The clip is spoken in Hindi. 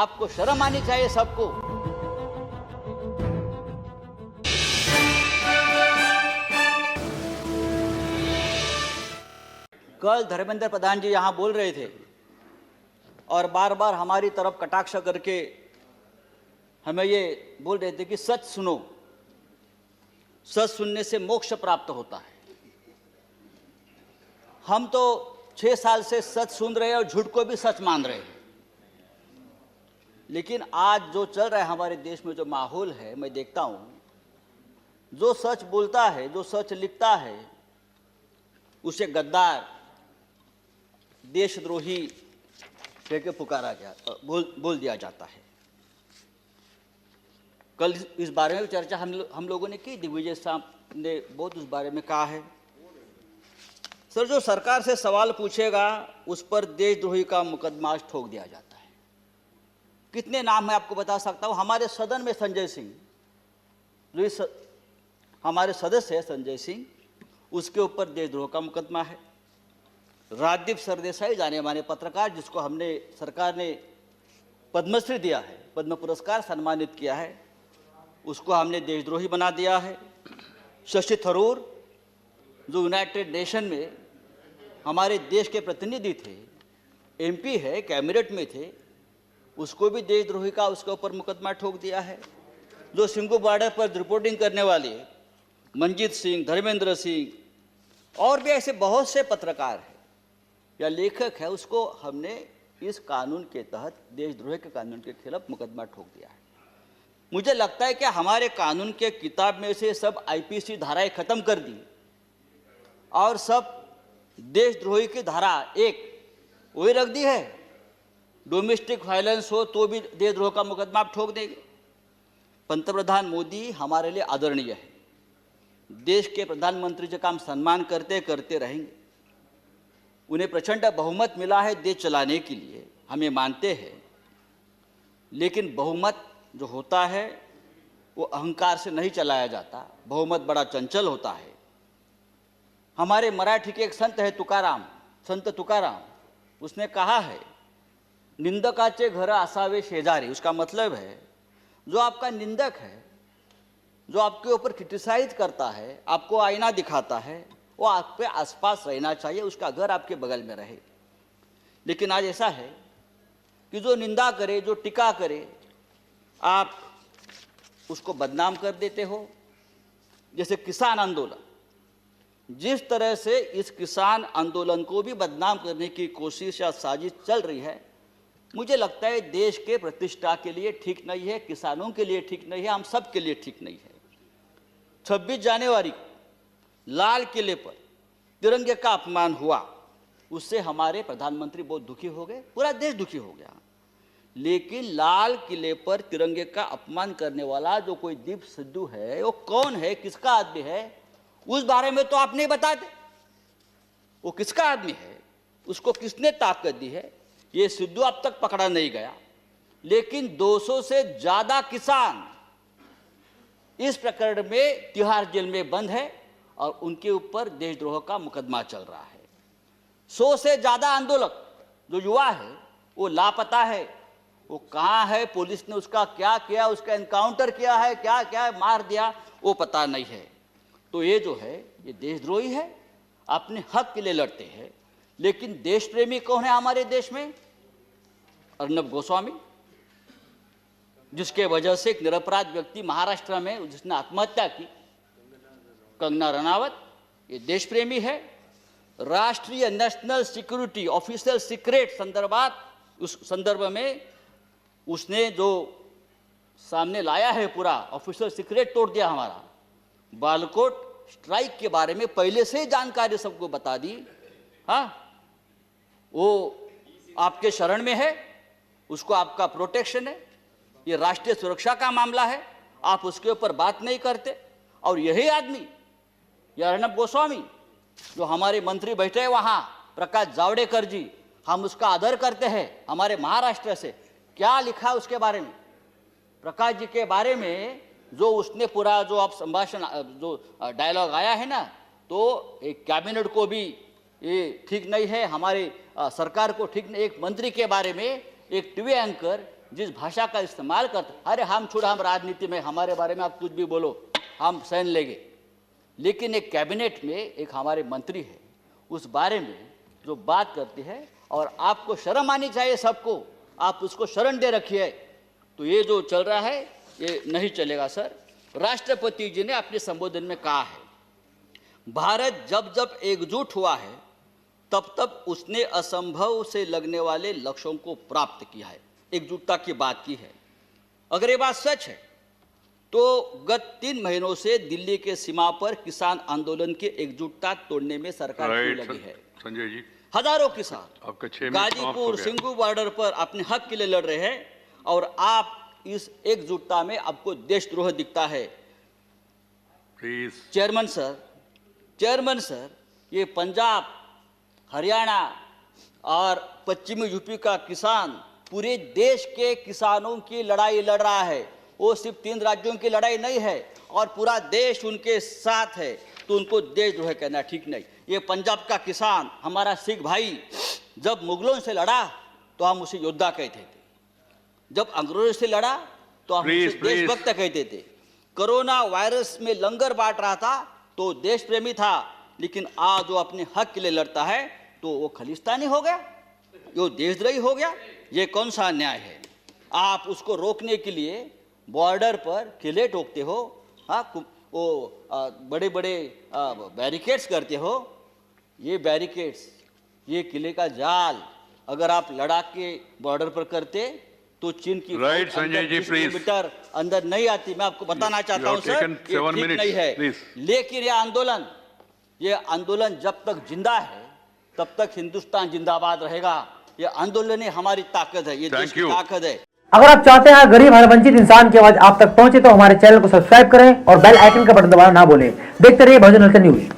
आपको शर्म आनी चाहिए सबको। कल धर्मेंद्र प्रधान जी यहां बोल रहे थे और बार बार हमारी तरफ कटाक्ष करके हमें ये बोल रहे थे कि सच सुनो, सच सुनने से मोक्ष प्राप्त होता है। हम तो 6 साल से सच सुन रहे हैं और झूठ को भी सच मान रहे हैं, लेकिन आज जो चल रहा है हमारे देश में, जो माहौल है, मैं देखता हूं जो सच बोलता है, जो सच लिखता है, उसे गद्दार, देशद्रोही कह के पुकारा गया, बोल दिया जाता है। कल इस बारे में चर्चा हम लोगों ने की, दिग्विजय साहब ने बहुत उस बारे में कहा है। सर, जो सरकार से सवाल पूछेगा उस पर देशद्रोही का मुकदमा ठोक दिया जाता है। कितने नाम है आपको बता सकता हूं। हमारे सदन में संजय सिंह, जो हमारे सदस्य है संजय सिंह, उसके ऊपर देशद्रोह का मुकदमा है। राजदीप सरदेसाई, जाने माने पत्रकार, जिसको हमने सरकार ने पद्मश्री दिया है, पद्म पुरस्कार सम्मानित किया है, उसको हमने देशद्रोही बना दिया है। शशि थरूर, जो यूनाइटेड नेशन में हमारे देश के प्रतिनिधि थे, एमपी है, कैबिनेट में थे, उसको भी देशद्रोही का उसके ऊपर मुकदमा ठोक दिया है। जो सिंघू बॉर्डर पर रिपोर्टिंग करने वाले मंजीत सिंह, धर्मेंद्र सिंह और भी ऐसे बहुत से पत्रकार हैं या लेखक है, उसको हमने इस कानून के तहत, देशद्रोह के कानून के खिलाफ मुकदमा ठोक दिया है। मुझे लगता है कि हमारे कानून के किताब में से सब आईपीसी धाराएं खत्म कर दी और सब देशद्रोही की धारा एक वही रख दी है। डोमेस्टिक वायलेंस हो तो भी देशद्रोह का मुकदमा आप ठोक देंगे। पंतप्रधान मोदी हमारे लिए आदरणीय है, देश के प्रधानमंत्री का हम सम्मान करते करते रहेंगे। उन्हें प्रचंड बहुमत मिला है देश चलाने के लिए, हमें मानते हैं, लेकिन बहुमत जो होता है वो अहंकार से नहीं चलाया जाता। बहुमत बड़ा चंचल होता है। हमारे मराठी के एक संत है तुकाराम, संत तुकाराम, उसने कहा है, निंदकाचे घर असावे शेजारी। उसका मतलब है जो आपका निंदक है, जो आपके ऊपर क्रिटिसाइज करता है, आपको आईना दिखाता है, वो आपके आसपास रहना चाहिए, उसका घर आपके बगल में रहे। लेकिन आज ऐसा है कि जो निंदा करे, जो टीका करे, आप उसको बदनाम कर देते हो। जैसे किसान आंदोलन, जिस तरह से इस किसान आंदोलन को भी बदनाम करने की कोशिश या साजिश चल रही है, मुझे लगता है देश के प्रतिष्ठा के लिए ठीक नहीं है, किसानों के लिए ठीक नहीं है, हम सब के लिए ठीक नहीं है। 26 जनवरी को लाल किले पर तिरंगे का अपमान हुआ, उससे हमारे प्रधानमंत्री बहुत दुखी हो गए, पूरा देश दुखी हो गया। लेकिन लाल किले पर तिरंगे का अपमान करने वाला जो कोई दीप सिद्धू है, वो कौन है, किसका आदमी है, उस बारे में तो आप नहीं बताते। वो किसका आदमी है, उसको किसने ताकत दी है, ये सिद्धू अब तक पकड़ा नहीं गया। लेकिन 200 से ज्यादा किसान इस प्रकरण में तिहाड़ जेल में बंद है और उनके ऊपर देशद्रोह का मुकदमा चल रहा है। 100 से ज्यादा आंदोलक जो युवा है वो लापता है। वो कहाँ है, पुलिस ने उसका क्या किया, उसका एनकाउंटर किया है, क्या क्या मार दिया, वो पता नहीं है। तो ये जो है ये देशद्रोही है, अपने हक के लिए लड़ते हैं। लेकिन देश प्रेमी कौन है हमारे देश में? अर्नब गोस्वामी, जिसके वजह से एक निरपराध व्यक्ति महाराष्ट्र में जिसने आत्महत्या की, कंगना रनावत, ये देश प्रेमी है। राष्ट्रीय नेशनल सिक्योरिटी ऑफिशियल सीक्रेट संदर्भात, उस संदर्भ में उसने जो सामने लाया है, पूरा ऑफिशियल सीक्रेट तोड़ दिया हमारा। बालकोट स्ट्राइक के बारे में पहले से ही जानकारी सबको बता दी। हाँ, वो आपके शरण में है, उसको आपका प्रोटेक्शन है, ये राष्ट्रीय सुरक्षा का मामला है, आप उसके ऊपर बात नहीं करते। और यही आदमी, यह अर्नब गोस्वामी, जो हमारे मंत्री बैठे हैं वहाँ, प्रकाश जावड़ेकर जी, हम उसका आदर करते हैं, हमारे महाराष्ट्र से, क्या लिखा है उसके बारे में, प्रकाश जी के बारे में, जो उसने पूरा जो आप संभाषण, जो डायलॉग आया है ना, तो एक कैबिनेट को भी ये ठीक नहीं है, हमारे सरकार को ठीक नहीं। एक मंत्री के बारे में एक टीवी एंकर जिस भाषा का इस्तेमाल करते, अरे हम छोड़, हम राजनीति में, हमारे बारे में आप कुछ भी बोलो, हम सहन लेंगे। लेकिन एक कैबिनेट में एक हमारे मंत्री है, उस बारे में जो बात करती है, और आपको शर्म आनी चाहिए सबको, आप उसको शरण दे रखिए। तो ये जो चल रहा है ये नहीं चलेगा सर। राष्ट्रपति जी ने अपने संबोधन में कहा है, भारत जब जब एकजुट हुआ है तब तब उसने असंभव से लगने वाले लक्ष्यों को प्राप्त किया है, एकजुटता की बात की है। अगर ये बात सच है तो गत 3 महीनों से दिल्ली के सीमा पर किसान आंदोलन की एकजुटता तोड़ने में सरकार क्यों लगी है? संजय जी, हजारों किसान आपका 6 मिनट गाजीपुर सिंगू बॉर्डर पर अपने हक के लिए लड़ रहे हैं, और आप इस एकजुटता में आपको देशद्रोह दिखता है। प्लीज चेयरमैन सर, ये पंजाब, हरियाणा और पश्चिमी यूपी का किसान पूरे देश के किसानों की लड़ाई लड़ रहा है। वो सिर्फ 3 राज्यों की लड़ाई नहीं है, और पूरा देश उनके साथ है। तो उनको देशद्रोह कहना ठीक नहीं। ये पंजाब का किसान, हमारा सिख भाई, जब मुगलों से लड़ा तो हम उसे योद्धा कहते थे, जब अंग्रेजों से लड़ा तो हम उसे देशभक्त कहते थे। कोरोना वायरस में लंगर बांट रहा था तो देश प्रेमी था, लेकिन आज वो अपने हक के लिए लड़ता है तो वो खालिस्तानी हो गया, वो देशद्रोही हो गया। ये कौन सा न्याय है? आप उसको रोकने के लिए बॉर्डर पर किले ठोकते हो, वो बड़े बड़े बैरिकेड्स करते हो। ये बैरिकेड्स, ये किले का जाल अगर आप लद्दाख के बॉर्डर पर करते तो चीन की right Sanjay ji, please kilometre अंदर नहीं आती। मैं आपको बताना चाहता हूं सर, ये ठीक नहीं है। लेकिन ये आंदोलन जब तक जिंदा है तब तक हिंदुस्तान जिंदाबाद रहेगा। ये आंदोलन ही हमारी ताकत है, ये देश की ताकत है। अगर आप चाहते हैं गरीब हर वंचित इंसान की आवाज आप तक पहुंचे तो हमारे चैनल को सब्सक्राइब करें और बेल आइकन का बटन दबाना ना भूलें। देखते रहिए बहुजन हलचल न्यूज।